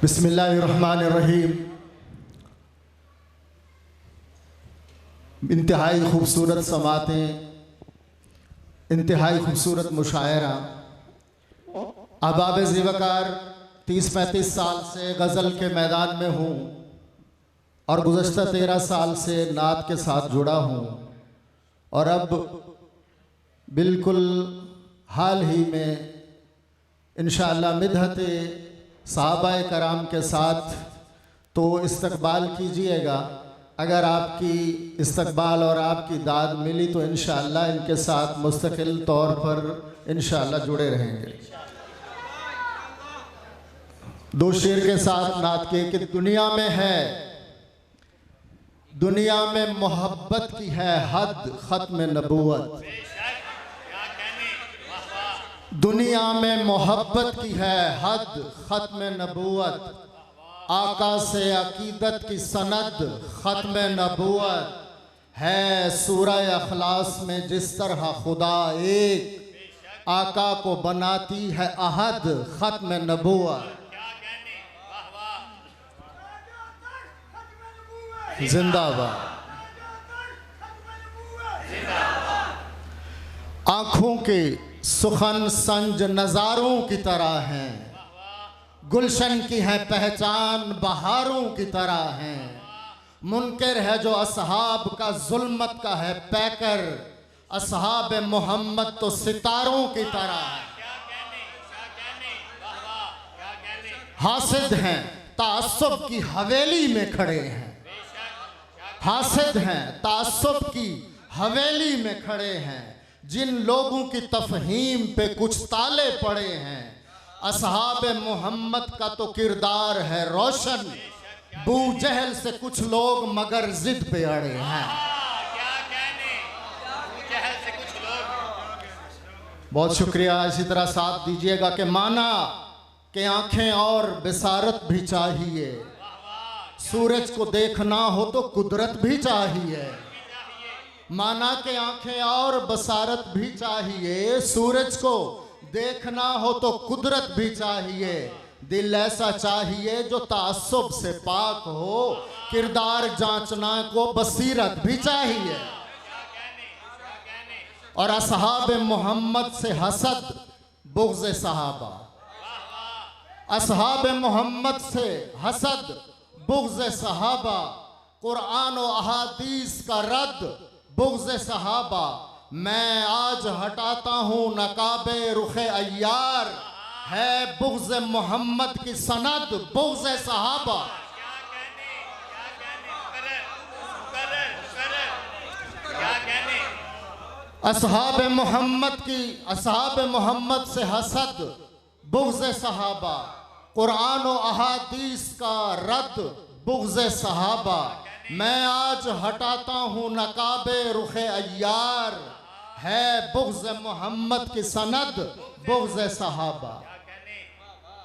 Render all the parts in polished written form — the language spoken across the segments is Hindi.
बिस्मिल्लाहिर्रहमानिर्रहीम। इंतहाई खूबसूरत समातें, इंतहाई खूबसूरत मुशायरा। अहबाब ज़िवकार 30-35 साल से गज़ल के मैदान में हूँ और गुज़श्ता 13 साल से नात के साथ जुड़ा हूँ और अब बिल्कुल हाल ही में इंशाअल्लाह मिदहत सहाबाए कराम के साथ तो इस्तकबाल कीजिएगा। अगर आपकी इस्तकबाल और आपकी दाद मिली तो इंशाअल्लाह इनके साथ मुस्तकिल तौर पर इंशाअल्लाह जुड़े रहेंगे। दो शेर के साथ नात के कि दुनिया में है, दुनिया में मोहब्बत की है हद ख़त्म नबूवत। दुनिया में मोहब्बत की है हद ख़त्म नबूवत। आका से अकीदत की सनद ख़त्म नबूवत है। सूरह अखलास में जिस तरह खुदा एक आका को बनाती है अहद ख़त्म नबूवत। जिंदाबाद। आँखों के सुखन संज नज़ारों की तरह हैं, गुलशन की है पहचान बहारों की तरह हैं। मुनकर है जो असहाब का जुल्मत का है पैकर, असहाब मोहम्मद तो सितारों की तरह है। हासिद हैं तासुब की हवेली में खड़े हैं, हासिद हैं तासुब की हवेली में खड़े हैं। जिन लोगों की तफहीम पे कुछ ताले पड़े हैं, असहाब मोहम्मद का तो किरदार है रोशन। बू जहल से कुछ लोग मगर जिद पे अड़े हैं। बहुत शुक्रिया। इसी तरह साथ दीजिएगा कि माना कि आंखें और बिसारत भी चाहिए, सूरज को देखना हो तो कुदरत भी चाहिए। माना के आंखें और बसारत भी चाहिए, सूरज को देखना हो तो कुदरत भी चाहिए। दिल ऐसा चाहिए जो तासुब से पाक हो, किरदार जांचना को बसीरत भी चाहिए। और असहाब मोहम्मद से हसद बुग़्ज़ सहाबा, असहाब मोहम्मद से हसद बुग़्ज़ सहाबा। कुरान और अहादीस का रद्द बुग़्ज़ सहाबा। मैं आज हटाता हूँ नकाबे रुखे अय्यार, है बुग़्ज़ मोहम्मद की सनद बुग़्ज़ सहाबा। असहाब मोहम्मद की, असहाब मोहम्मद से हसद बुग़्ज़ सहाबा। कुरान और अहादीस का रद्द बुग़्ज़ सहाबा। मैं आज हटाता हूँ नकाबे रुखे अय्यार, है बुग़्ज़ मोहम्मद की सनद बुग़्ज़ सहाबा।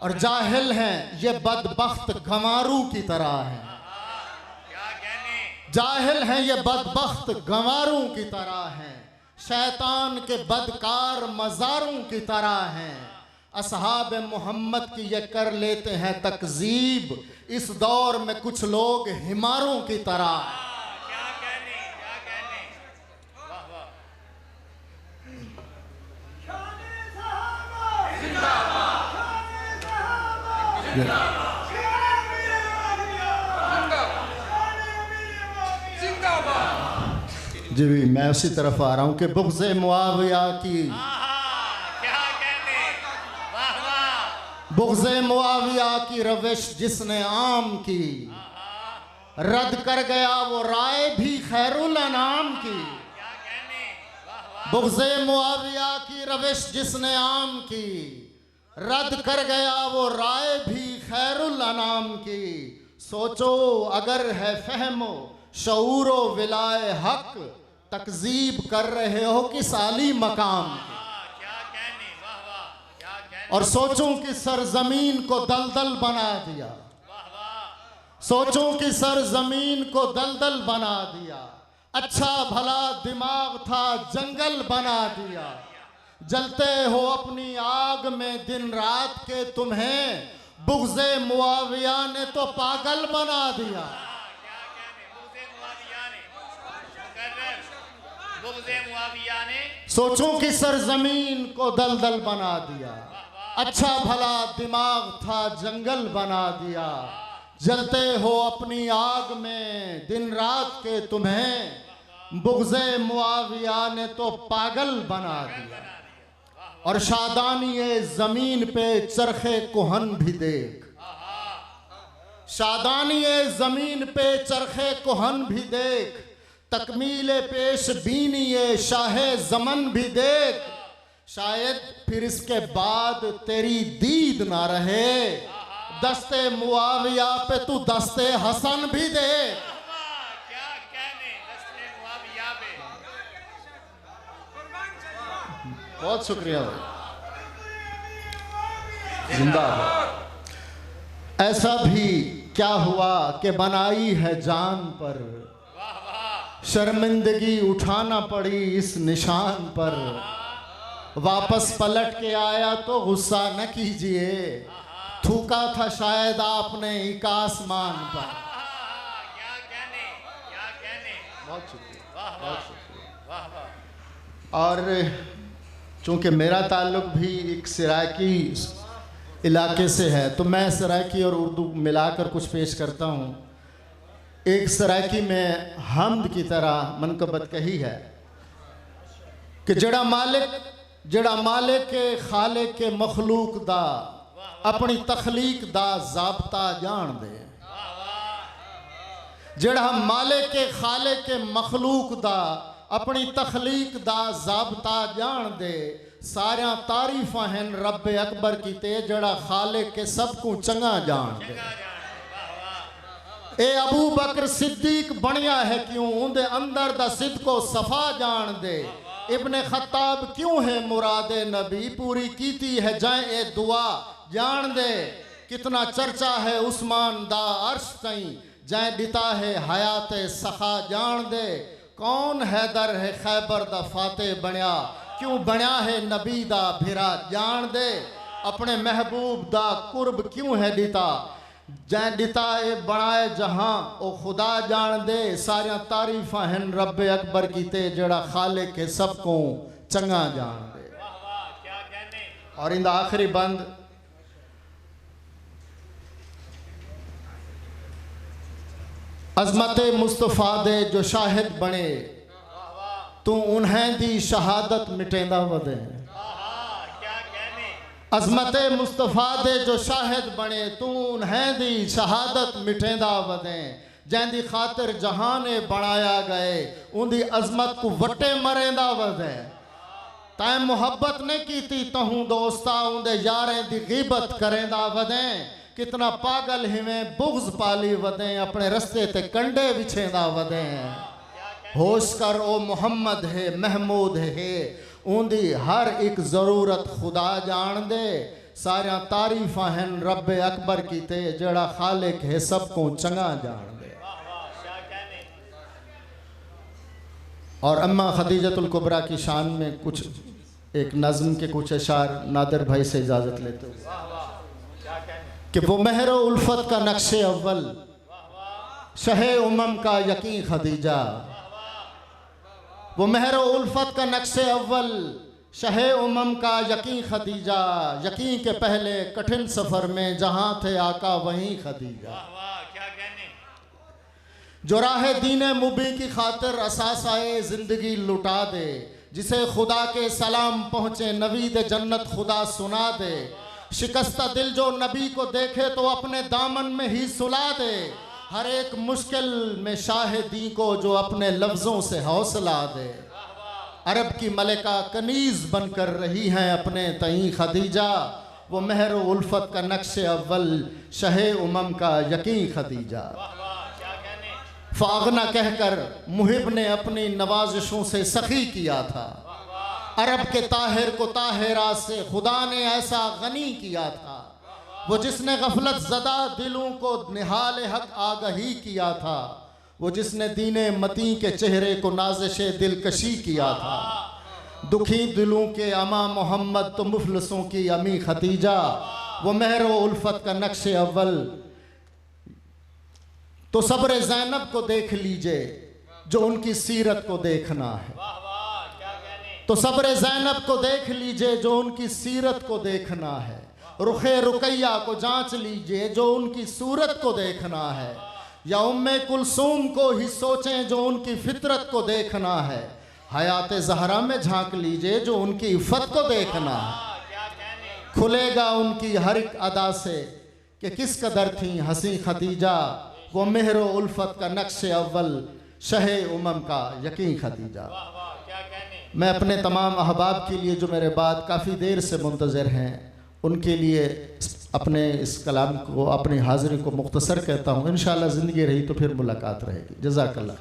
और जाहिल हैं ये बदबख्त गंवारों की तरह हैं, जाहिल हैं ये बदबख्त गंवारों की तरह हैं। शैतान के बदकार मज़ारों की तरह हैं। असहाब मोहम्मद की ये कर लेते हैं तकज़ीब, इस दौर में कुछ लोग हिमारों की तरह। जी मैं उसी तरफ आ रहा हूँ कि बुग़्ज़े मुआविया की, बुग़्ज़े मुआविया की रविश जिसने आम की, रद्द कर गया वो राय भी खैरुल अनाम की। बुग़्ज़े मुआविया की रविश जिसने आम की, रद्द कर गया वो राय भी खैरुल अनाम की। सोचो अगर है फहमो शऊरो विलाए हक, तकज़ीब कर रहे हो किस आली मकाम की। और सोचों की सरजमीन को दलदल बना दिया, सोचों की सरजमीन को दलदल बना दिया। अच्छा भला दिमाग था जंगल बना दिया। जलते हो अपनी आग में दिन रात के तुम्हें बुग़्ज़े मुआविया ने तो पागल बना दिया। सोचों की सरजमीन को दलदल बना दिया। अच्छा भला दिमाग था जंगल बना दिया। जलते हो अपनी आग में दिन रात के तुम्हें बुग़्ज़े मुआविया ने तो पागल बना दिया। और शादानी ज़मीन पे चरखे कोहन भी देख, शादानी ज़मीन पे चरखे कोहन भी देख, तकमील पेश बीनी शाहे ज़मन भी देख। शायद फिर इसके बाद तेरी दीद ना रहे, दस्ते मुआविया पे तू दस्ते हसन भी दे। क्या कहने दस्ते मुआविया पे। बहुत शुक्रिया भाई, जिंदाबाद। ऐसा भी क्या हुआ कि बनाई है जान पर, शर्मिंदगी उठाना पड़ी इस निशान पर। वापस पलट के आया तो गुस्सा न कीजिए, थूका था शायद आपने एक आसमान पर। क्या कहने, क्या कहने। बहुत शुक्रिया, वाह बहुत शुक्रिया। वाह वाह। और चूँकि मेरा ताल्लुक भी एक सराइकी इलाके से है तो मैं सराइकी और उर्दू मिलाकर कुछ पेश करता हूँ। एक सराइकी में हम्द की तरह मनकबत कही है कि जड़ा मालिक के खाले के मखलूक दा अपनी तखलीक दा ज़ाब्ता जान दे। जड़ा मालिक के खाले के मखलूक दा अपनी तखलीक दा ज़ाब्ता जान दे। सारिया तारीफा हैं रब अकबर की ते जड़ा खाले के सब को चंगा जान दे। ए अबू बकर सिद्दीक बनिया है क्यों, उनके अंदर दा सिद्द को सफा जान दे। इब्ने खत्ताब क्यों है मुरादे नबी, पूरी कीती है जाए ए दुआ जान दे। कितना चर्चा है उस्मान दा अर्श कहीं, जाए दिता है हयात सखा जान दे। कौन हैदर है खैबर दा फाते बनया, क्यों बनया है नबी दा भिरा जान दे। अपने महबूब दा कुर्ब क्यों है दिता, जै दिता ए बनाए जहां ओ खुदा जान दे। सारिया तारीफा हैं रब अकबर की ते जड़ा खाले के सबको चंगा जान दे। क्या कहने। और इन आखिरी बंद अजमत मुस्तफ़ा दे जो शाहिद बने, तू उन्हें दी शहादत मिटेंदा वदे। अजमत मुस्तफ़ा दे जो शाहिद बने, तू उन्हें दी शहादत मिटेंदा वदे। जैंदी खातिर जहाने बनाया गए, उनकी अजमत को वटे मरेंदा वदे। तैं मुहब्बत ने कीती तहूँ दोस्ता, उनके यारें दी ग़ीबत करेंदा वदे। कितना पागल हिमें बुग़्ज़ पाली वदे, अपने रस्ते ते कंडे बिछेंदा वदे। होश कर ओ मोहम्मद है महमूद है, उनकी हर एक ज़रूरत खुदा जान दे। सारिया तारीफा हैं रब अकबर की ते जड़ा खालिक है सबको चंगा जान दे। और अम्मा खदीजतुल कुबरा की शान में कुछ एक नज़्म के कुछ अशार नादिर भाई से इजाज़त लेते हुए कि वो महर उल्फत का नक्शे अव्वल, शहे उमम का यकीन खदीजा। वो महर उल्फत का नक्शे अव्वल, शहे उमम का यकीन खदीजा। यकीन के पहले कठिन सफ़र में जहाँ थे आका वहीं खदीजा। जो राह दीन मुबी की खातिर असासाए ज़िंदगी लुटा दे, जिसे खुदा के सलाम पहुँचे नवीद जन्नत खुदा सुना दे। शिकस्ता दिल जो नबी को देखे तो अपने दामन में ही सुला दे। हर एक मुश्किल में शाहिदी को जो अपने लफ्ज़ों से हौसला दे। अरब की मलिका कनीज़ बनकर रही हैं अपने तई खदीजा। वो महर उल्फत का नक्शे अव्वल, शहे उमम का यकीन खदीजा। फागना कहकर मुहिब ने अपनी नवाजिशों से सखी किया था। अरब के ताहिर को ताहिरा से खुदा ने ऐसा गनी किया था। वो जिसने गफलत ज़दा दिलों को निहाल हक आगही किया था। वो जिसने दीने मती के चेहरे को नाज़िश दिलकशी किया था। दुखी दिलों के अमा मोहम्मद तो मुफलसों की अमी खतीजा। वो मेहर व उल्फत का नक्श अव्वल। तो सब्र ज़ैनब को देख लीजिए जो उनकी सीरत को देखना है। वाह वाह क्या कहने। तो सब्र ज़ैनब को देख लीजिए जो उनकी सीरत को देखना है। रुखे रुकैया को जांच लीजिए जो उनकी सूरत को देखना है। या उम्मे कुलसूम को ही सोचें जो उनकी फितरत को देखना है। हयात ज़हरा में झांक लीजिए जो उनकी इफ़्फ़त को देखना है। क्या कहने। खुलेगा उनकी हर एक अदा से कि किस कदर थी हंसी खदीजा। वो मेहर व उल्फत का नक्श अव्वल, शहे उमम का यकीन खदीजा। वाह वाह क्या कहने। मैं अपने तमाम अहबाब के लिए जो मेरे बाद काफ़ी देर से मुंतज़र हैं उनके लिए अपने इस कलाम को, अपनी हाज़िरी को मुख्तसर कहता हूँ। इंशाअल्लाह ज़िंदगी रही तो फिर मुलाकात रहेगी। जज़ाकल्लाह।